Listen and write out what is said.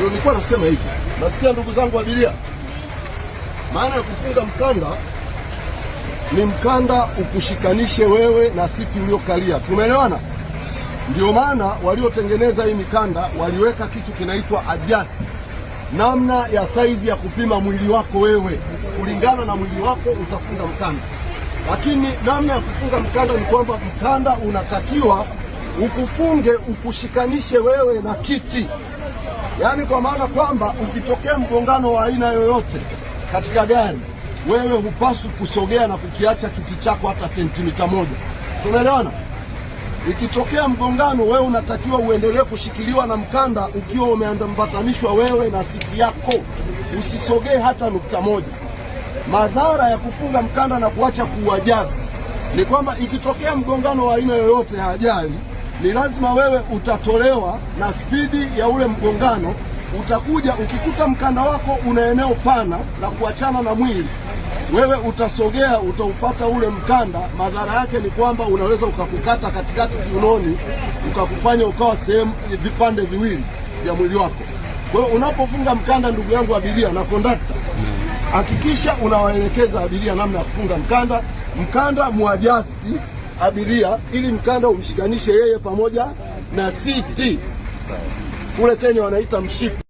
Ndio nilikuwa nasema hivi. Nasikia ndugu zangu abiria, maana ya kufunga mkanda ni mkanda ukushikanishe wewe na siti uliokalia. Tumeelewana? Ndio maana waliotengeneza hii mikanda waliweka kitu kinaitwa adjust, namna ya saizi ya kupima mwili wako wewe. Kulingana na mwili wako utafunga mkanda, lakini namna ya kufunga mkanda ni kwamba mkanda unatakiwa ukufunge ukushikanishe wewe na kiti. Yaani kwa maana kwamba ukitokea mgongano wa aina yoyote katika gari, wewe hupaswi kusogea na kukiacha kiti chako hata sentimita moja. Tumeelewana? Ikitokea mgongano, wewe unatakiwa uendelee kushikiliwa na mkanda ukiwa umeambatanishwa wewe na siti yako, usisogee hata nukta moja. Madhara ya kufunga mkanda na kuacha kuuadjust ni kwamba ikitokea mgongano wa aina yoyote ya ajali, ni lazima wewe utatolewa na spidi ya ule mgongano. Utakuja ukikuta mkanda wako una eneo pana la kuachana na mwili, wewe utasogea, utaufuata ule mkanda. Madhara yake ni kwamba unaweza ukakukata katikati kiunoni, ukakufanya ukawa sehemu vipande viwili vya mwili wako. Kwa hiyo unapofunga mkanda, ndugu yangu abiria na kondakta, hakikisha unawaelekeza abiria namna ya kufunga mkanda. Mkanda muadjust abiria ili mkanda umshikanishe yeye pamoja na siti. Kule Kenya wanaita mshipi.